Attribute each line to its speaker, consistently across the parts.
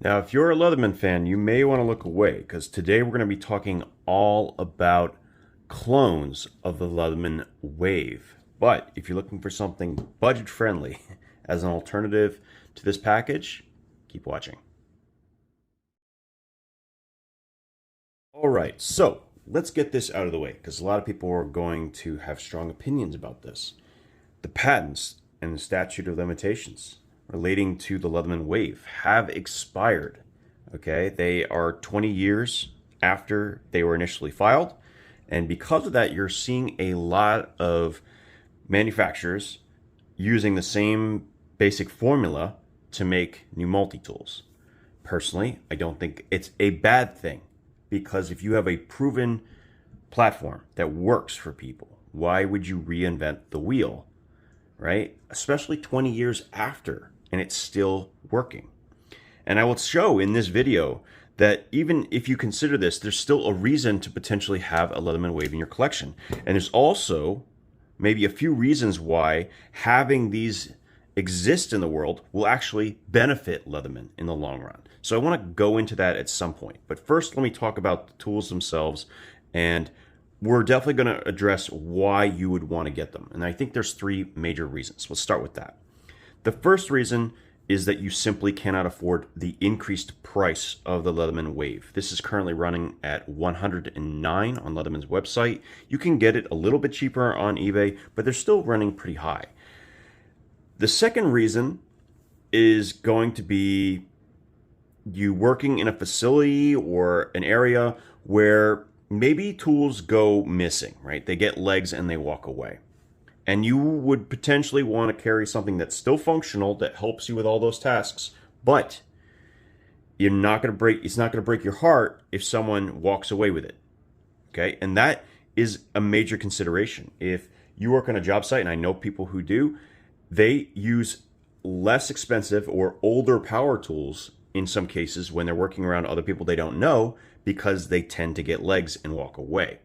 Speaker 1: Now, if you're a Leatherman fan, you may want to look away because today we're going to be talking all about clones of the Leatherman Wave. But if you're looking for something budget friendly as an alternative to this package, keep watching. All right, so let's get this out of the way because a lot of people are going to have strong opinions about this. The patents and the statute of limitations relating to the Leatherman Wave have expired. Okay, they are 20 years after they were initially filed, and because of that, you're seeing a lot of manufacturers using the same basic formula to make new multi-tools. Personally, I don't think it's a bad thing because if you have a proven platform that works for people, why would you reinvent the wheel, right? Especially 20 years after, and it's still working. And I will show in this video that even if you consider this, there's still a reason to potentially have a Leatherman Wave in your collection. And there's also maybe a few reasons why having these exist in the world will actually benefit Leatherman in the long run. So I want to go into that at some point. But first, let me talk about the tools themselves, and we're definitely going to address why you would want to get them. And I think there's three major reasons. Let's start with that. The first reason is that you simply cannot afford the increased price of the Leatherman Wave. This is currently running at $109 on Leatherman's website. You can get it a little bit cheaper on eBay, but they're still running pretty high. The second reason is going to be you working in a facility or an area where maybe tools go missing, right? They get legs and they walk away. And you would potentially want to carry something that's still functional that helps you with all those tasks, but it's not going to break your heart if someone walks away with it. Okay? And that is a major consideration. If you work on a job site, and I know people who do, they use less expensive or older power tools in some cases when they're working around other people they don't know because they tend to get legs and walk away.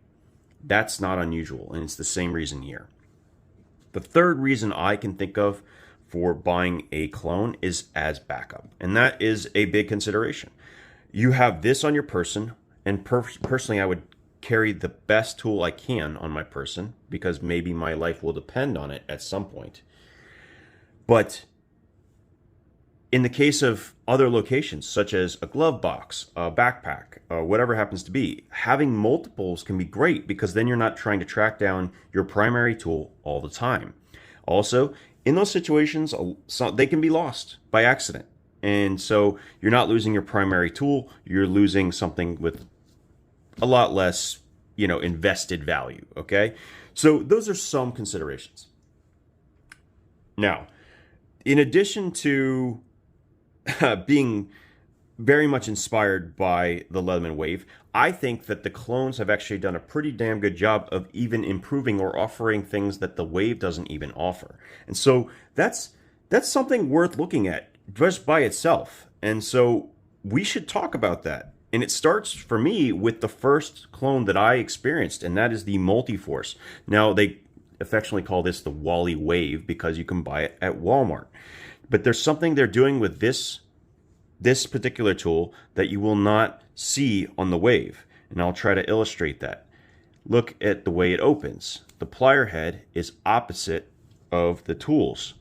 Speaker 1: That's not unusual, and it's the same reason here. The third reason I can think of for buying a clone is as backup, and that is a big consideration. You have this on your person, and personally I would carry the best tool I can on my person because maybe my life will depend on it at some point. But in the case of other locations, such as a glove box, a backpack, whatever happens to be, having multiples can be great because then you're not trying to track down your primary tool all the time. Also, in those situations, they can be lost by accident. And so you're not losing your primary tool, you're losing something with a lot less, invested value, okay? So those are some considerations. Now, in addition to being very much inspired by the Leatherman Wave, I think that the clones have actually done a pretty damn good job of even improving or offering things that the Wave doesn't even offer. And so that's something worth looking at just by itself. And so we should talk about that. And it starts for me with the first clone that I experienced, and that is the Multiforce. Now, they affectionately call this the Wally Wave because you can buy it at Walmart. But there's something they're doing with this particular tool that you will not see on the Wave. And I'll try to illustrate that. Look at the way it opens. The plier head is opposite of the tools.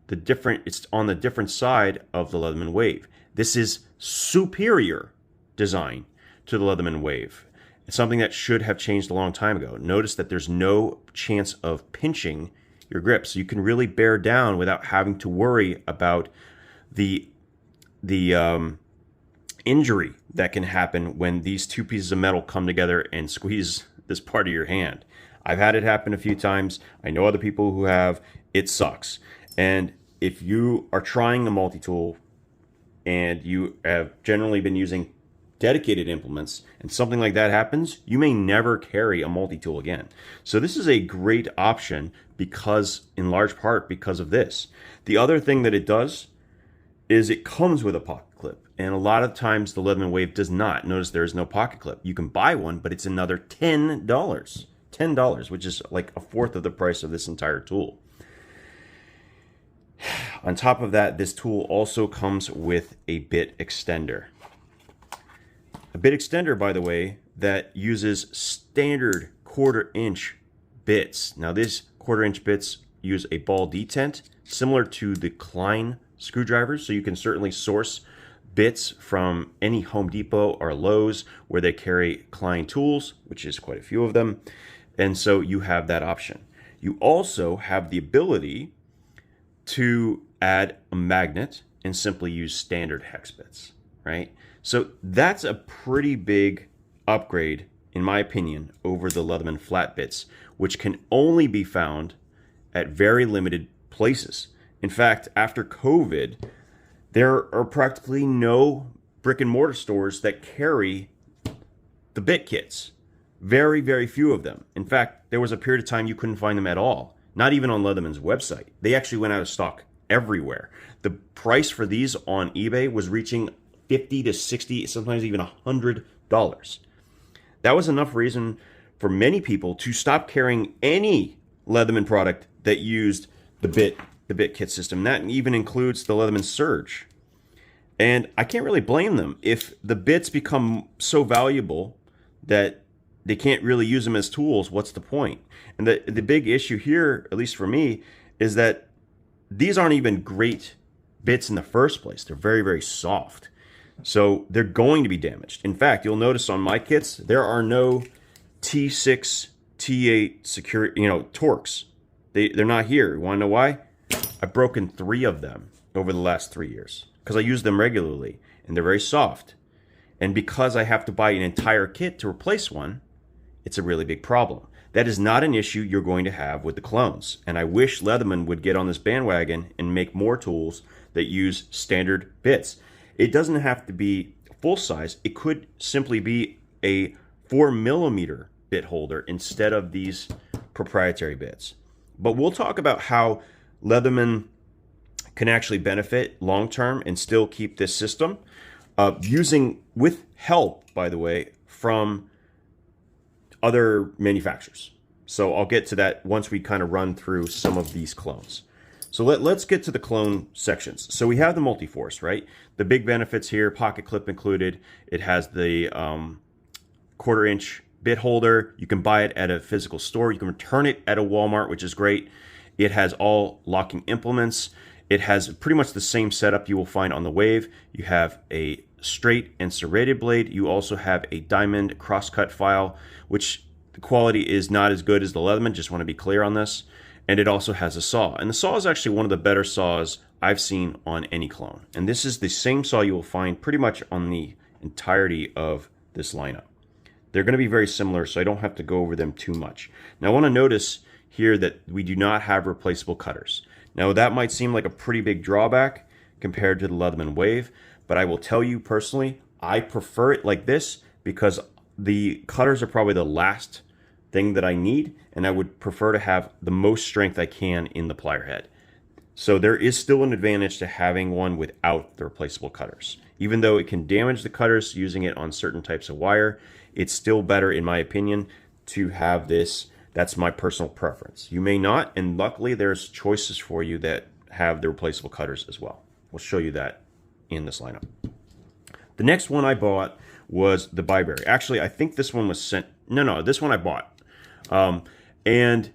Speaker 1: It's on the different side of the Leatherman Wave. This is superior design to the Leatherman Wave. It's something that should have changed a long time ago. Notice that there's no chance of pinching your grip, so you can really bear down without having to worry about the injury that can happen when these two pieces of metal come together and squeeze this part of your hand. I've had it happen a few times. I know other people who have. It sucks. And if you are trying the multi-tool and you have generally been using dedicated implements and something like that happens, you may never carry a multi-tool again. So this is a great option in large part because of this. The other thing that it does is it comes with a pocket clip, and a lot of times the Leatherman Wave does not. Notice there is no pocket clip. You can buy one, but it's another $10, which is like a fourth of the price of this entire tool. On top of that, this tool also comes with a bit extender. A bit extender, by the way, that uses standard 1/4 inch bits. Now, these 1/4 inch bits use a ball detent, similar to the Klein screwdrivers, so you can certainly source bits from any Home Depot or Lowe's where they carry Klein tools, which is quite a few of them, and so you have that option. You also have the ability to add a magnet and simply use standard hex bits, right? So that's a pretty big upgrade, in my opinion, over the Leatherman flat bits, which can only be found at very limited places. In fact, after COVID, there are practically no brick and mortar stores that carry the bit kits. Very, very few of them. In fact, there was a period of time you couldn't find them at all. Not even on Leatherman's website. They actually went out of stock everywhere. The price for these on eBay was reaching $50 to $60, sometimes even $100. That was enough reason for many people to stop carrying any Leatherman product that used the bit kit system. That even includes the Leatherman Surge. And I can't really blame them. If the bits become so valuable that they can't really use them as tools, what's the point? And the big issue here, at least for me, is that these aren't even great bits in the first place. They're very, very soft. So they're going to be damaged. In fact, you'll notice on my kits, there are no T6, T8 security, torques. They're not here. You want to know why? I've broken 3 of them over the last 3 years because I use them regularly and they're very soft. And because I have to buy an entire kit to replace one, it's a really big problem. That is not an issue you're going to have with the clones. And I wish Leatherman would get on this bandwagon and make more tools that use standard bits. It doesn't have to be full size. It could simply be a 4mm bit holder instead of these proprietary bits. But we'll talk about how Leatherman can actually benefit long-term and still keep this system using, with help, by the way, from other manufacturers. So I'll get to that once we kind of run through some of these clones. So let's get to the clone sections. So we have the Multiforce, right? The big benefits here, pocket clip included. It has the 1/4 inch bit holder. You can buy it at a physical store. You can return it at a Walmart, which is great. It has all locking implements. It has pretty much the same setup you will find on the Wave. You have a straight and serrated blade. You also have a diamond crosscut file, which the quality is not as good as the Leatherman, just want to be clear on this. And it also has a saw. And the saw is actually one of the better saws I've seen on any clone. And this is the same saw you will find pretty much on the entirety of this lineup. They're going to be very similar, so I don't have to go over them too much. Now I want to notice here that we do not have replaceable cutters. Now that might seem like a pretty big drawback compared to the Leatherman Wave, but I will tell you personally, I prefer it like this because the cutters are probably the last thing that I need, and I would prefer to have the most strength I can in the plier head. So there is still an advantage to having one without the replaceable cutters. Even though it can damage the cutters using it on certain types of wire, it's still better, in my opinion, to have this. That's my personal preference. You may not, and luckily there's choices for you that have the replaceable cutters as well. We'll show you that in this lineup. The next one I bought was the Bibury. Actually, I think this one was sent. No, this one I bought. And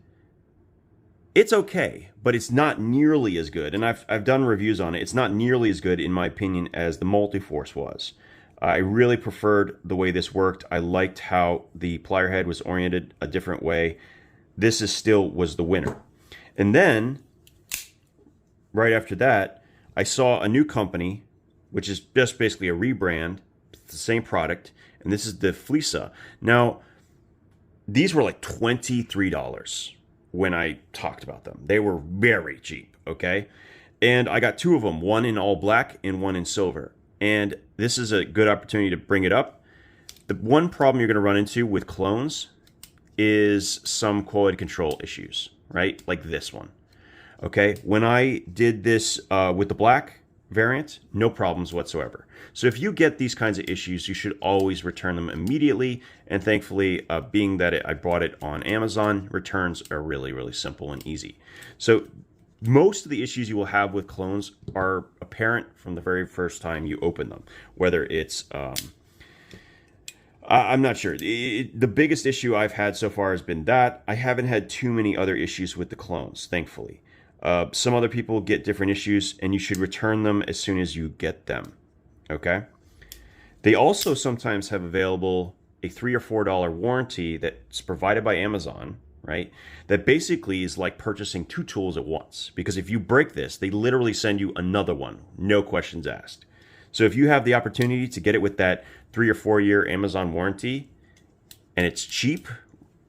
Speaker 1: it's okay, but it's not nearly as good. And I've done reviews on it. It's not nearly as good, in my opinion, as the Multiforce was. I really preferred the way this worked. I liked how the plier head was oriented a different way. This is still was the winner. And then, right after that, I saw a new company, which is just basically a rebrand. It's the same product, and this is the Flissa. Now, these were like $23 when I talked about them. They were very cheap, okay? And I got 2 of them, one in all black and one in silver. And this is a good opportunity to bring it up. The one problem you're going to run into with clones is some quality control issues, right? Like this one, okay? When I did this with the black variant, no problems whatsoever. So if you get these kinds of issues, you should always return them immediately. And thankfully, being that I bought it on Amazon, returns are really, really simple and easy. So most of the issues you will have with clones are apparent from the very first time you open them. Whether it's, I'm not sure. The biggest issue I've had so far has been that. I haven't had too many other issues with the clones, thankfully. Some other people get different issues, and you should return them as soon as you get them. Okay? They also sometimes have available a $3 or $4 warranty that's provided by Amazon, right? That basically is like purchasing 2 tools at once. Because if you break this, they literally send you another one, no questions asked. So if you have the opportunity to get it with that 3 or 4 year Amazon warranty, and it's cheap,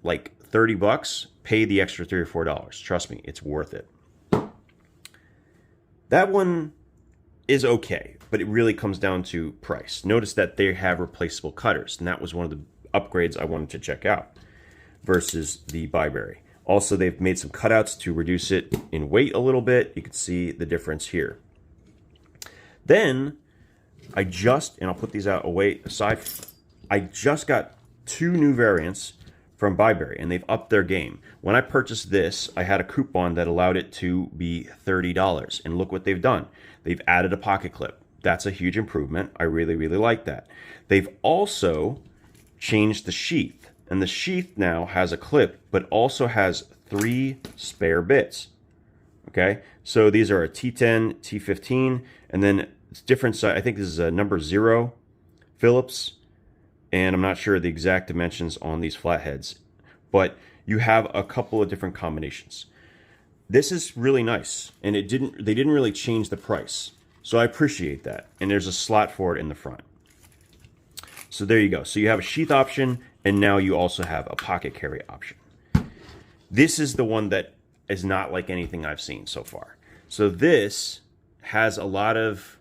Speaker 1: like 30 bucks, pay the extra $3 or $4. Trust me, it's worth it. That one is okay, but it really comes down to price. Notice that they have replaceable cutters, and that was one of the upgrades I wanted to check out versus the Bibury. Also, they've made some cutouts to reduce it in weight a little bit. You can see the difference here. Then, and I'll put these out aside, I just got 2 new variants from Bibury, and they've upped their game. When I purchased this, I had a coupon that allowed it to be $30, and look what they've done. They've added a pocket clip. That's a huge improvement. I really, really like that. They've also changed the sheath, and the sheath now has a clip, but also has 3 spare bits. Okay, so these are a T10, T15, and then it's different size. I think this is a number 0 Phillips, and I'm not sure the exact dimensions on these flatheads, but you have a couple of different combinations. This is really nice, and they didn't really change the price, so I appreciate that. And there's a slot for it in the front. So there you go. So you have a sheath option, and now you also have a pocket carry option. This is the one that is not like anything I've seen so far. So this has a lot of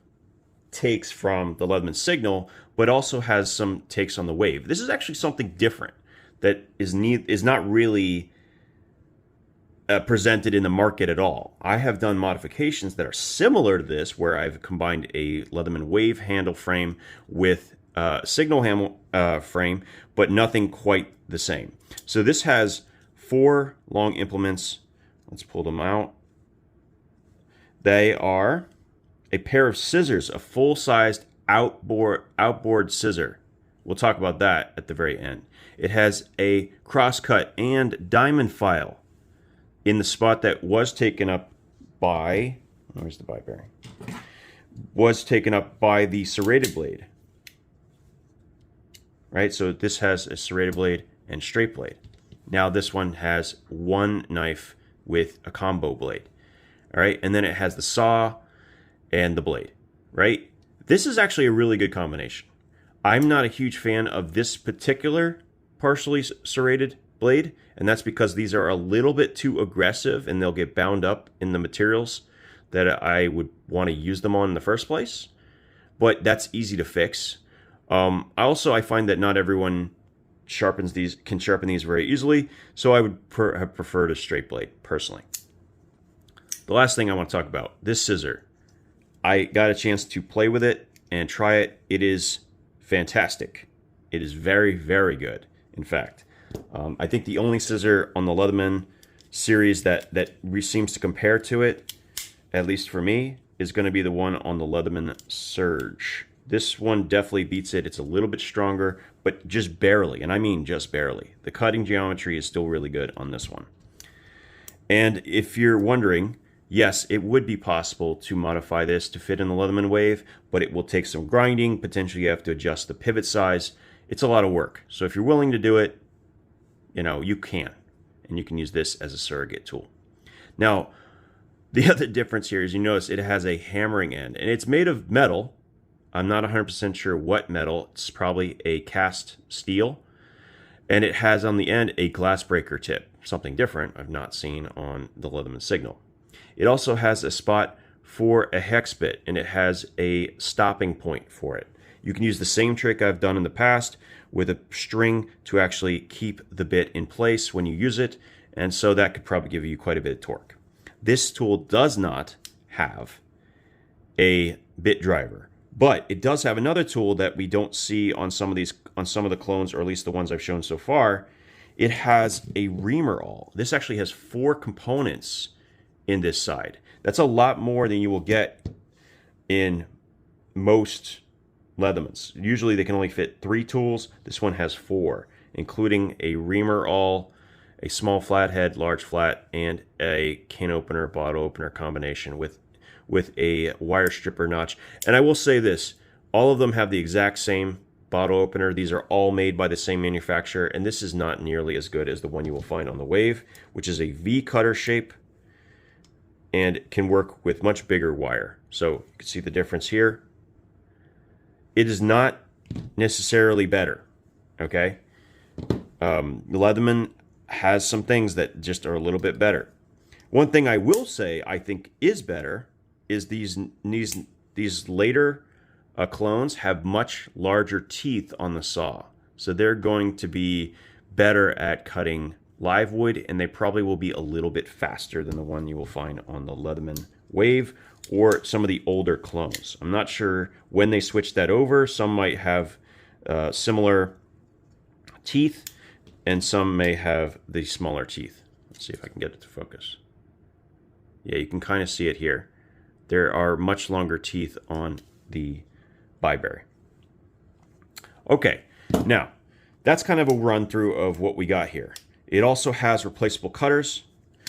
Speaker 1: takes from the Leatherman Signal, but also has some takes on the Wave. This is actually something different that is not really presented in the market at all. I have done modifications that are similar to this, where I've combined a Leatherman Wave handle frame with Signal handle frame, but nothing quite the same. So this has 4 long implements. Let's pull them out. They are a pair of scissors, a full-sized outboard scissor. We'll talk about that at the very end. It has a crosscut and diamond file in the spot that was taken up by, where's the Bibury? Was taken up by the serrated blade. Right, so this has a serrated blade and straight blade. Now this one has 1 knife with a combo blade. All right, and then it has the saw and the blade, right? This is actually a really good combination. I'm not a huge fan of this particular partially serrated blade, and that's because these are a little bit too aggressive, and they'll get bound up in the materials that I would want to use them on in the first place. But that's easy to fix. I find that not everyone can sharpen these very easily, so I would have preferred a straight blade personally. The last thing I want to talk about, this scissor. I got a chance to play with it and try it. It is fantastic. It is very, very good, in fact. I think the only scissor on the Leatherman series that seems to compare to it, at least for me, is going to be the one on the Leatherman Surge. This one definitely beats it. It's a little bit stronger, but just barely, and I mean just barely. The cutting geometry is still really good on this one. And if you're wondering, yes, it would be possible to modify this to fit in the Leatherman Wave, but it will take some grinding. Potentially you have to adjust the pivot size. It's a lot of work. So if you're willing to do it, you can. And you can use this as a surrogate tool. Now, the other difference here is you notice it has a hammering end, and it's made of metal. I'm not 100% sure what metal. It's probably a cast steel. And it has on the end a glass breaker tip, something different I've not seen on the Leatherman Signal. It also has a spot for a hex bit, and it has a stopping point for it. You can use the same trick I've done in the past with a string to actually keep the bit in place when you use it, and so that could probably give you quite a bit of torque. This tool does not have a bit driver, but it does have another tool that we don't see on some of the clones, or at least the ones I've shown so far. It has a reamer awl. This actually has 4 components in this side. That's a lot more than you will get in most Leathermans. Usually they can only fit 3 tools. This one has 4, including a reamer awl, a small flathead, large flat, and a can opener, bottle opener combination with a wire stripper notch. And I will say this, all of them have the exact same bottle opener. These are all made by the same manufacturer, and this is not nearly as good as the one you will find on the Wave, which is a V cutter shape and can work with much bigger wire. So you can see the difference here. It is not necessarily better, okay? Leatherman has some things that just are a little bit better. One thing I will say I think is better is these later clones have much larger teeth on the saw. So they're going to be better at cutting live wood, and they probably will be a little bit faster than the one you will find on the Leatherman Wave or some of the older clones. I'm not sure when they switched that over. Some might have similar teeth, and some may have the smaller teeth. Let's see if I can get it to focus. Yeah, you can kind of see it here. There are much longer teeth on the Bibury. Okay, now that's kind of a run through of what we got here. It also has replaceable cutters.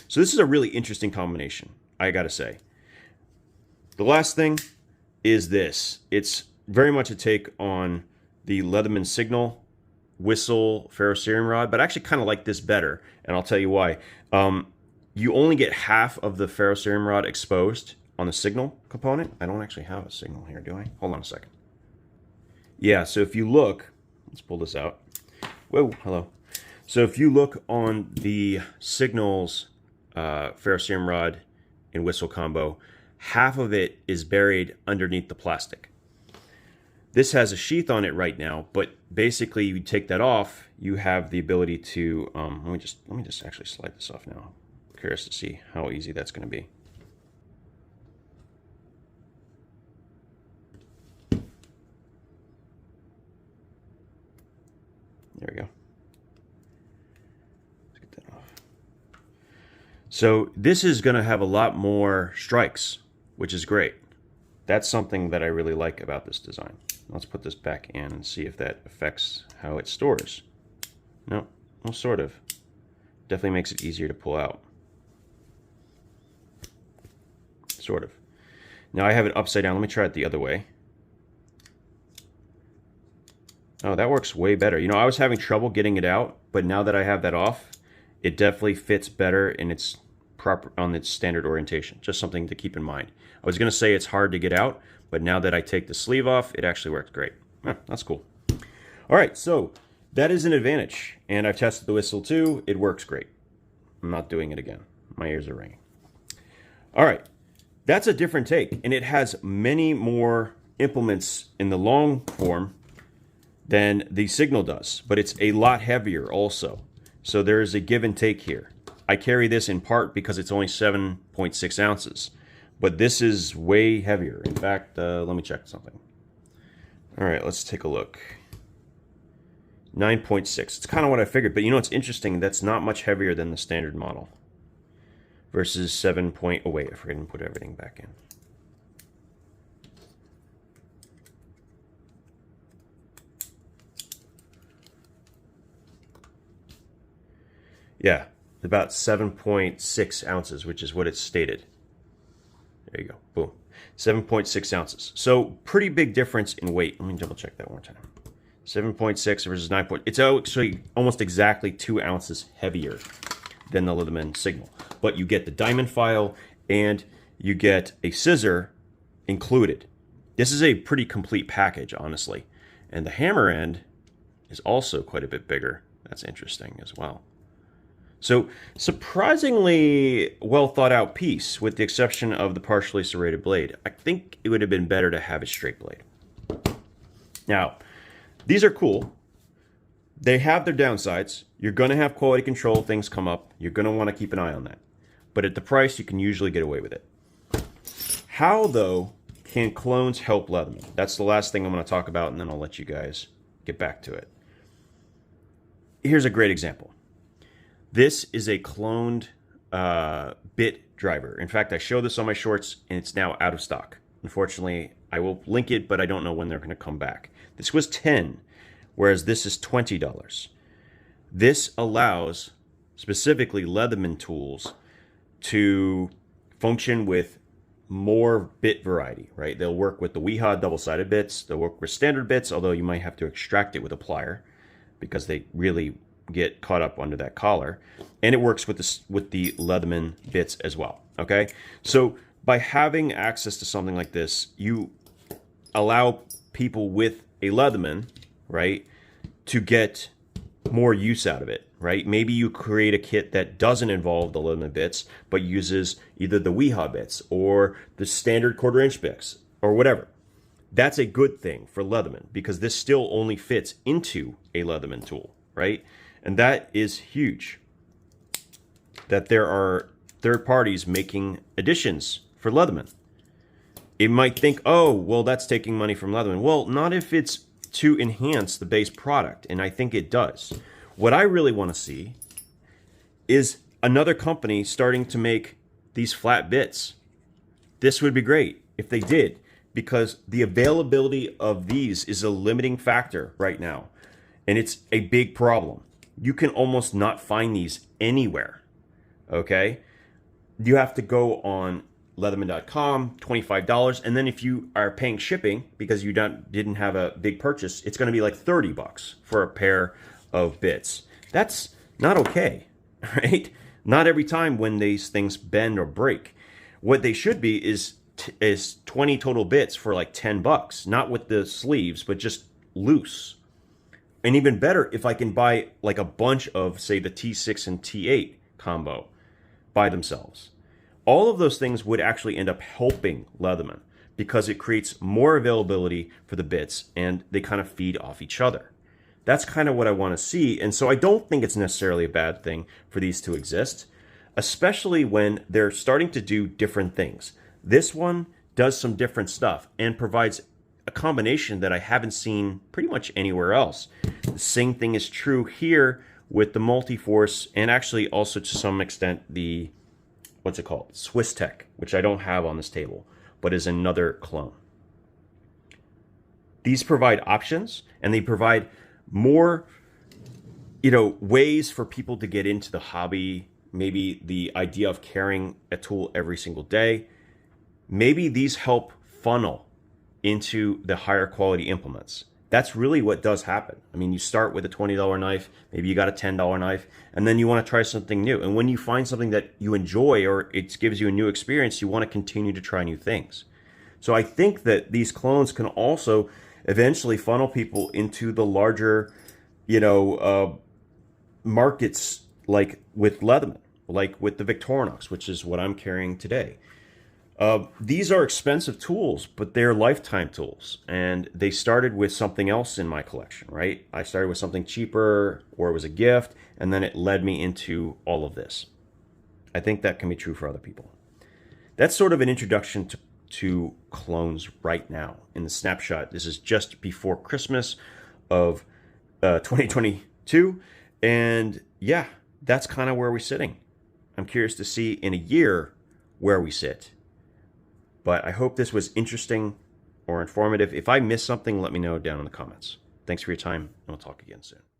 Speaker 1: So this is a really interesting combination, I gotta say. The last thing is this. It's very much a take on the Leatherman Signal whistle ferrocerium rod, but I actually kind of like this better, and I'll tell you why. You only get half of the ferrocerium rod exposed on the Signal component. I don't actually have a Signal here, do I? Hold on a second. Yeah, so if you look, let's pull this out. Whoa, hello. So if you look on the Signal's ferrocerium rod and whistle combo, half of it is buried underneath the plastic. This has a sheath on it right now, but basically you take that off, you have the ability to, let me just actually slide this off now. I'm curious to see how easy that's going to be. There we go. Let's get that off. So this is going to have a lot more strikes, which is great. That's something that I really like about this design. Let's put this back in and see if that affects how it stores. No, well, sort of. Definitely makes it easier to pull out. Sort of. Now I have it upside down. Let me try it the other way. Oh, that works way better. You know, I was having trouble getting it out, but now that I have that off, it definitely fits better in its proper on its standard orientation. Just something to keep in mind. I was going to say it's hard to get out, but now that I take the sleeve off, it actually works great. That's cool. All right, so that is an advantage, and I've tested the whistle too. It works great. I'm not doing it again. My ears are ringing. All right, that's a different take, and it has many more implements in the long form than the Signal does, but it's a lot heavier also. So there is a give and take here. I carry this in part because it's only 7.6 ounces, but this is way heavier. In fact, let me check something. All right, let's take a look. 9.6. It's kind of what I figured, but you know what's interesting? That's not much heavier than the standard model versus 7. Oh wait, I forgot to put everything back in. Yeah, about 7.6 ounces, which is what it's stated. There you go, boom. 7.6 ounces. So pretty big difference in weight. Let me double check that one more time. 7.6 versus 9. It's actually almost exactly 2 ounces heavier than the Leatherman Signal. But you get the diamond file and you get a scissor included. This is a pretty complete package, honestly. And the hammer end is also quite a bit bigger. That's interesting as well. So surprisingly well thought out piece, with the exception of the partially serrated blade. I think it would have been better to have a straight blade. Now, these are cool. They have their downsides. You're going to have quality control things come up. You're going to want to keep an eye on that. But at the price, you can usually get away with it. How, though, can clones help Leatherman? That's the last thing I'm going to talk about, and then I'll let you guys get back to it. Here's a great example. This is a cloned bit driver. In fact, I showed this on my shorts and it's now out of stock. Unfortunately, I will link it, but I don't know when they're going to come back. This was $10, whereas this is $20. This allows specifically Leatherman tools to function with more bit variety, right? They'll work with the WeHod double-sided bits. They'll work with standard bits, although you might have to extract it with a plier because they really get caught up under that collar. And it works with the Leatherman bits as well, okay? So by having access to something like this, you allow people with a Leatherman, right, to get more use out of it, right? Maybe you create a kit that doesn't involve the Leatherman bits, but uses either the WeHod bits or the standard 1/4 inch bits or whatever. That's a good thing for Leatherman because this still only fits into a Leatherman tool, right? And that is huge. That there are third parties making additions for Leatherman. You might think, oh, well, that's taking money from Leatherman. Well, not if it's to enhance the base product, and I think it does. What I really want to see is another company starting to make these flat bits. This would be great if they did, because the availability of these is a limiting factor right now, and it's a big problem. You can almost not find these anywhere, okay? You have to go on Leatherman.com, $25, and then if you are paying shipping because you didn't have a big purchase, it's going to be like $30 for a pair of bits. That's not okay, right? Not every time when these things bend or break. What they should be is 20 total bits for like $10, not with the sleeves, but just loose. And even better if I can buy like a bunch of, say, the T6 and T8 combo by themselves. All of those things would actually end up helping Leatherman because it creates more availability for the bits and they kind of feed off each other. That's kind of what I want to see. And so I don't think it's necessarily a bad thing for these to exist, especially when they're starting to do different things. This one does some different stuff and provides a combination that I haven't seen pretty much anywhere else. The same thing is true here with the Multiforce and actually also to some extent the what's it called? Swiss Tech, which I don't have on this table, but is another clone. These provide options and they provide more, ways for people to get into the hobby. Maybe the idea of carrying a tool every single day. Maybe these help funnel into the higher quality implements. That's really what does happen. I mean, you start with a $20 knife, maybe you got a $10 knife, and then you want to try something new. And when you find something that you enjoy or it gives you a new experience, you want to continue to try new things. So I think that these clones can also eventually funnel people into the larger, markets like with Leatherman, like with the Victorinox, which is what I'm carrying today. These are expensive tools, but they're lifetime tools. And they started with something else in my collection, right? I started with something cheaper or it was a gift, and then it led me into all of this. I think that can be true for other people. That's sort of an introduction to clones right now. In the snapshot, this is just before Christmas of 2022. And yeah, that's kind of where we're sitting. I'm curious to see in a year where we sit. But I hope this was interesting or informative. If I missed something, let me know down in the comments. Thanks for your time, and we'll talk again soon.